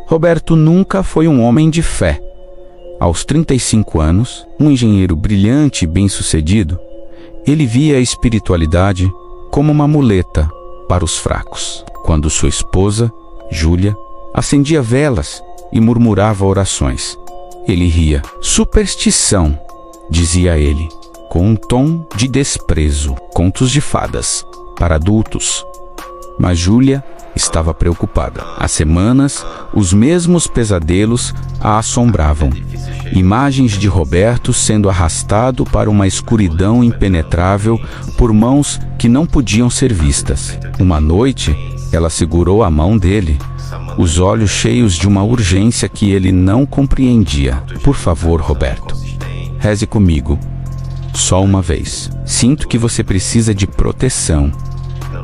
Roberto nunca foi um homem de fé. Aos 35 anos, um engenheiro brilhante e bem-sucedido, ele via a espiritualidade como uma muleta para os fracos. Quando sua esposa, Júlia, acendia velas e murmurava orações, ele ria. Superstição, dizia ele, com um tom de desprezo. Contos de fadas para adultos. Mas Júlia estava preocupada. Há semanas, os mesmos pesadelos a assombravam. Imagens de Roberto sendo arrastado para uma escuridão impenetrável por mãos que não podiam ser vistas. Uma noite, ela segurou a mão dele, os olhos cheios de uma urgência que ele não compreendia. Por favor, Roberto, reze comigo. Só uma vez. Sinto que você precisa de proteção.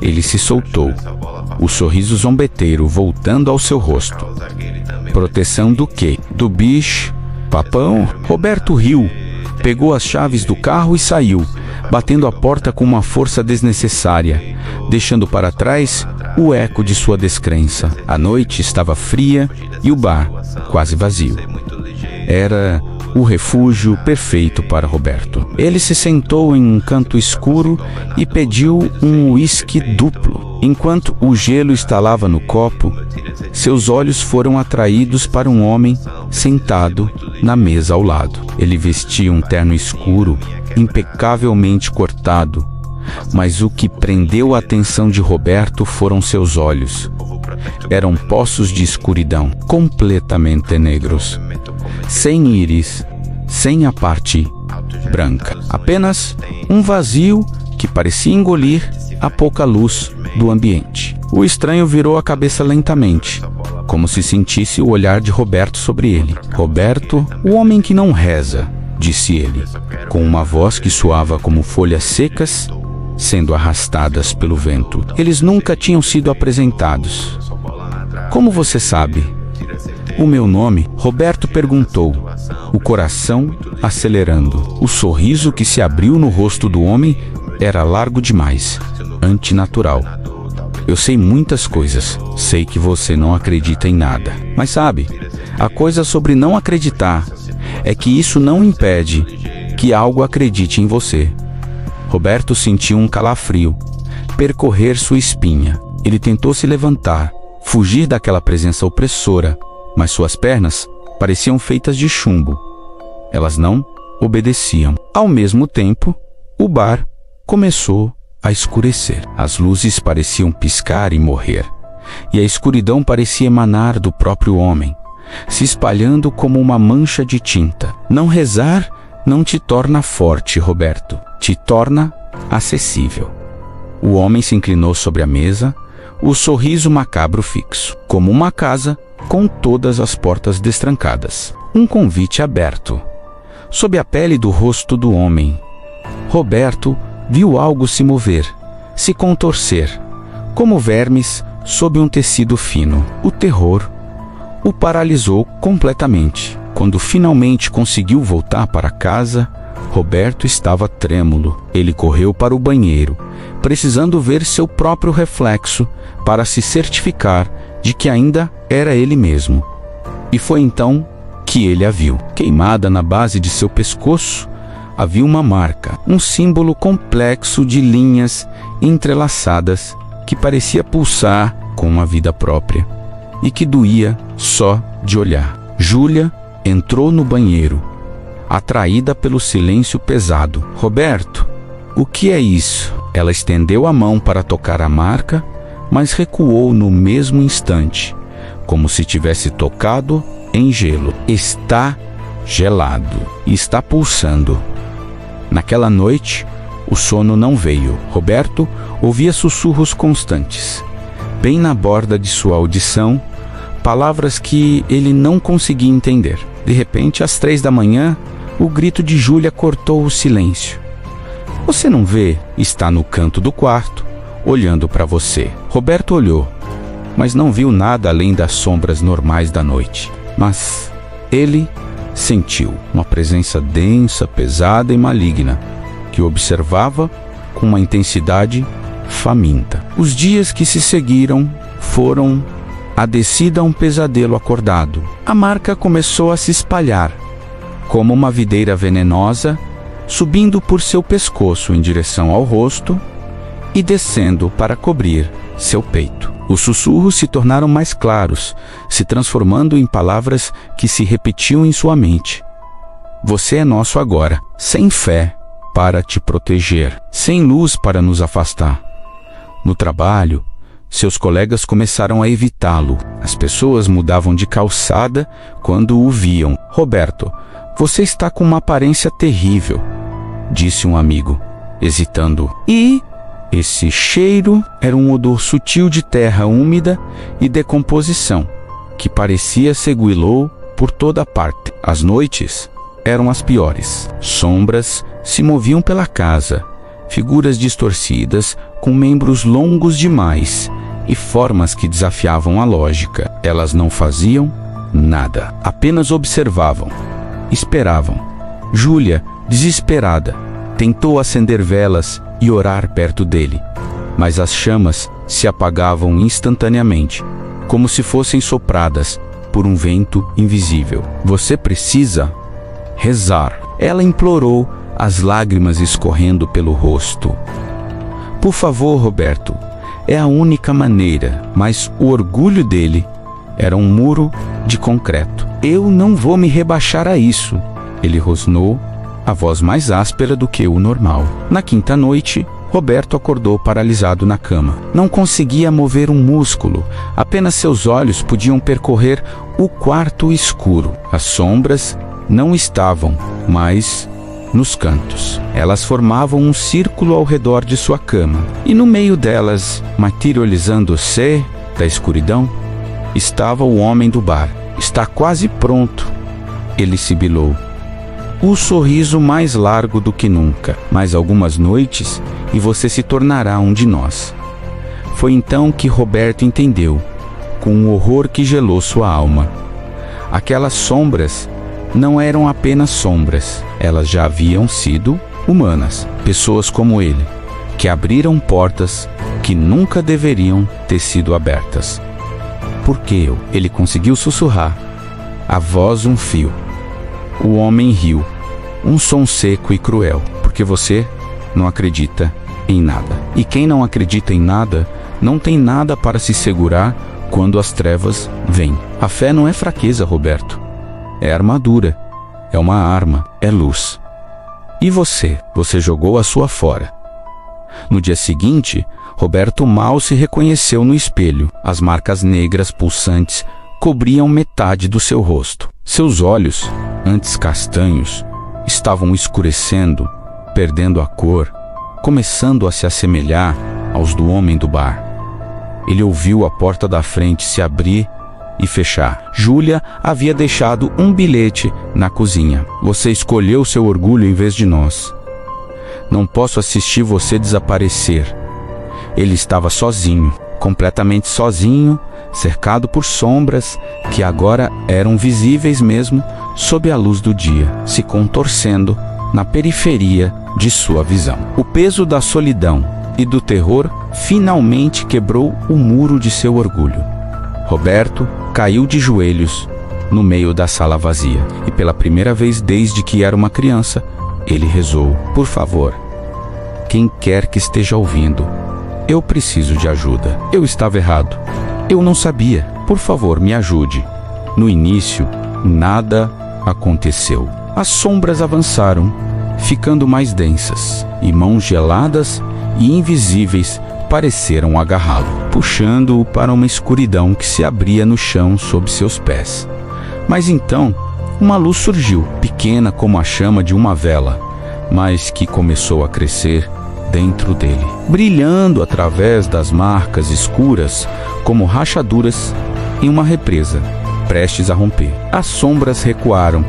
Ele se soltou, o sorriso zombeteiro voltando ao seu rosto. Proteção do quê? Do bicho? Papão? Roberto riu, pegou as chaves do carro e saiu, batendo a porta com uma força desnecessária, deixando para trás o eco de sua descrença. A noite estava fria e o bar quase vazio. Era o refúgio perfeito para Roberto. Ele se sentou em um canto escuro e pediu um uísque duplo. Enquanto o gelo estalava no copo, seus olhos foram atraídos para um homem sentado na mesa ao lado. Ele vestia um terno escuro, impecavelmente cortado, mas o que prendeu a atenção de Roberto foram seus olhos. Eram poços de escuridão, completamente negros, sem íris, sem a parte branca. Apenas um vazio que parecia engolir a pouca luz do ambiente. O estranho virou a cabeça lentamente, como se sentisse o olhar de Roberto sobre ele. Roberto, o homem que não reza, disse ele, com uma voz que soava como folhas secas sendo arrastadas pelo vento. Eles nunca tinham sido apresentados. Como você sabe? O meu nome? Roberto perguntou, o coração acelerando. O sorriso que se abriu no rosto do homem era largo demais, antinatural. Eu sei muitas coisas, sei que você não acredita em nada. Mas sabe, a coisa sobre não acreditar é que isso não impede que algo acredite em você. Roberto sentiu um calafrio percorrer sua espinha. Ele tentou se levantar, fugir daquela presença opressora, mas suas pernas pareciam feitas de chumbo. Elas não obedeciam. Ao mesmo tempo, o bar começou a escurecer. As luzes pareciam piscar e morrer, e a escuridão parecia emanar do próprio homem, se espalhando como uma mancha de tinta. Não rezar não te torna forte, Roberto. Te torna acessível. O homem se inclinou sobre a mesa, o sorriso macabro fixo, como uma casa com todas as portas destrancadas. Um convite aberto. Sob a pele do rosto do homem, Roberto viu algo se mover, se contorcer, como vermes sob um tecido fino. O terror o paralisou completamente. Quando finalmente conseguiu voltar para casa, Roberto estava trêmulo. Ele correu para o banheiro, precisando ver seu próprio reflexo para se certificar de que ainda era ele mesmo. E foi então que ele a viu. Queimada na base de seu pescoço, havia uma marca, um símbolo complexo de linhas entrelaçadas que parecia pulsar com uma vida própria e que doía só de olhar. Júlia entrou no banheiro, atraída pelo silêncio pesado. Roberto, o que é isso? Ela estendeu a mão para tocar a marca, mas recuou no mesmo instante, como se tivesse tocado em gelo. Está gelado e está pulsando. Naquela noite, o sono não veio. Roberto ouvia sussurros constantes, bem na borda de sua audição, palavras que ele não conseguia entender. De repente, às 3 da manhã, o grito de Júlia cortou o silêncio. Você não vê? Está no canto do quarto, olhando para você. Roberto olhou, mas não viu nada além das sombras normais da noite. Mas ele sentiu uma presença densa, pesada e maligna, que o observava com uma intensidade faminta. Os dias que se seguiram foram a descida a um pesadelo acordado. A marca começou a se espalhar, como uma videira venenosa, subindo por seu pescoço em direção ao rosto e descendo para cobrir seu peito. Os sussurros se tornaram mais claros, se transformando em palavras que se repetiam em sua mente. Você é nosso agora, sem fé para te proteger, sem luz para nos afastar. No trabalho, seus colegas começaram a evitá-lo. As pessoas mudavam de calçada quando o viam. Roberto, você está com uma aparência terrível, disse um amigo, hesitando. E esse cheiro era um odor sutil de terra úmida e decomposição, que parecia seguilou por toda parte. As noites eram as piores. Sombras se moviam pela casa, figuras distorcidas com membros longos demais e formas que desafiavam a lógica. Elas não faziam nada, apenas observavam, esperavam. Júlia, desesperada, tentou acender velas e orar perto dele, mas as chamas se apagavam instantaneamente, como se fossem sopradas por um vento invisível. Você precisa rezar, ela implorou, as lágrimas escorrendo pelo rosto. Por favor, Roberto, é a única maneira, mas o orgulho dele era um muro de concreto. Eu não vou me rebaixar a isso, ele rosnou, a voz mais áspera do que o normal. Na quinta noite, Roberto acordou paralisado na cama. Não conseguia mover um músculo, apenas seus olhos podiam percorrer o quarto escuro. As sombras não estavam mais nos cantos. Elas formavam um círculo ao redor de sua cama. E no meio delas, materializando-se da escuridão, estava o homem do bar. Está quase pronto, ele sibilou. O sorriso mais largo do que nunca. Mais algumas noites e você se tornará um de nós. Foi então que Roberto entendeu, com um horror que gelou sua alma. Aquelas sombras não eram apenas sombras, elas já haviam sido humanas, pessoas como ele, que abriram portas que nunca deveriam ter sido abertas. Por que eu? Ele conseguiu sussurrar, a voz um fio. O homem riu, um som seco e cruel, porque você não acredita em nada. E quem não acredita em nada, não tem nada para se segurar quando as trevas vêm. A fé não é fraqueza, Roberto. É armadura, é uma arma, é luz. E você? Você jogou a sua fora. No dia seguinte, Roberto mal se reconheceu no espelho. As marcas negras pulsantes cobriam metade do seu rosto. Seus olhos, antes castanhos, estavam escurecendo, perdendo a cor, começando a se assemelhar aos do homem do bar. Ele ouviu a porta da frente se abrir e fechar. Júlia havia deixado um bilhete na cozinha. Você escolheu seu orgulho em vez de nós. Não posso assistir você desaparecer. Ele estava sozinho, completamente sozinho, cercado por sombras que agora eram visíveis mesmo sob a luz do dia, se contorcendo na periferia de sua visão. O peso da solidão e do terror finalmente quebrou o muro de seu orgulho. Roberto caiu de joelhos no meio da sala vazia e pela primeira vez desde que era uma criança, ele rezou: por favor, quem quer que esteja ouvindo, eu preciso de ajuda. Eu estava errado. Eu não sabia. Por favor, me ajude. No início, nada aconteceu. As sombras avançaram, ficando mais densas, e mãos geladas e invisíveis pareceram agarrá-lo, puxando-o para uma escuridão que se abria no chão sob seus pés. Mas então, uma luz surgiu, pequena como a chama de uma vela, mas que começou a crescer dentro dele, brilhando através das marcas escuras como rachaduras em uma represa, prestes a romper. As sombras recuaram,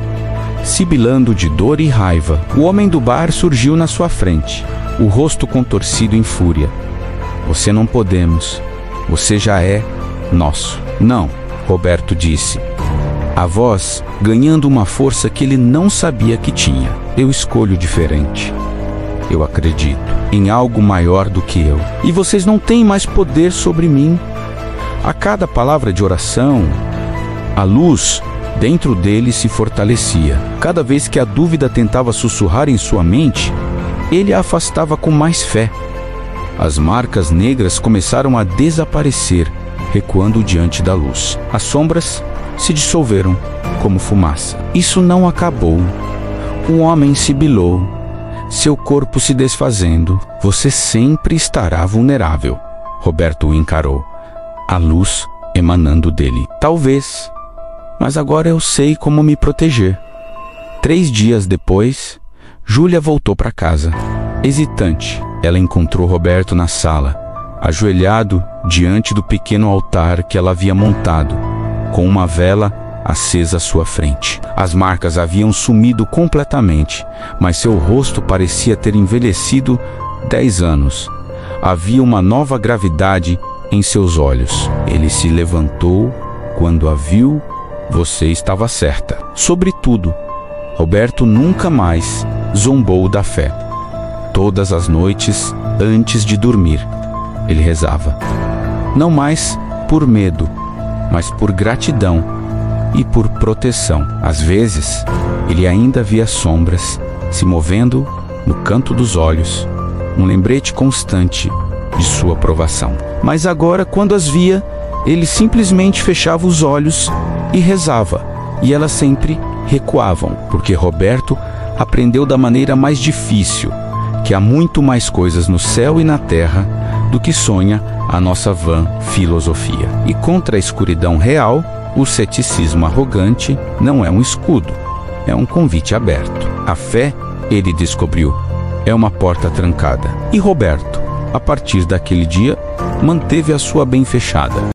sibilando de dor e raiva. O homem do bar surgiu na sua frente, o rosto contorcido em fúria. Você não podemos. Você já é nosso. Não, Roberto disse, a voz ganhando uma força que ele não sabia que tinha. Eu escolho diferente. Eu acredito em algo maior do que eu. E vocês não têm mais poder sobre mim. A cada palavra de oração, a luz dentro dele se fortalecia. Cada vez que a dúvida tentava sussurrar em sua mente, ele a afastava com mais fé. As marcas negras começaram a desaparecer, recuando diante da luz. As sombras se dissolveram como fumaça. Isso não acabou. O homem sibilou, seu corpo se desfazendo. Você sempre estará vulnerável. Roberto o encarou, a luz emanando dele. Talvez, mas agora eu sei como me proteger. 3 dias depois, Júlia voltou para casa. Hesitante, ela encontrou Roberto na sala, ajoelhado diante do pequeno altar que ela havia montado, com uma vela acesa à sua frente. As marcas haviam sumido completamente, mas seu rosto parecia ter envelhecido 10 anos. Havia uma nova gravidade em seus olhos. Ele se levantou quando a viu. Você estava certa. Sobretudo, Roberto nunca mais zombou da fé. Todas as noites, antes de dormir, ele rezava. Não mais por medo, mas por gratidão e por proteção. Às vezes, ele ainda via sombras se movendo no canto dos olhos, um lembrete constante de sua provação. Mas agora, quando as via, ele simplesmente fechava os olhos e rezava, e elas sempre recuavam, porque Roberto aprendeu da maneira mais difícil que há muito mais coisas no céu e na terra do que sonha a nossa vã filosofia. E contra a escuridão real, o ceticismo arrogante não é um escudo, é um convite aberto. A fé, ele descobriu, é uma porta trancada. E Roberto, a partir daquele dia, manteve a sua bem fechada.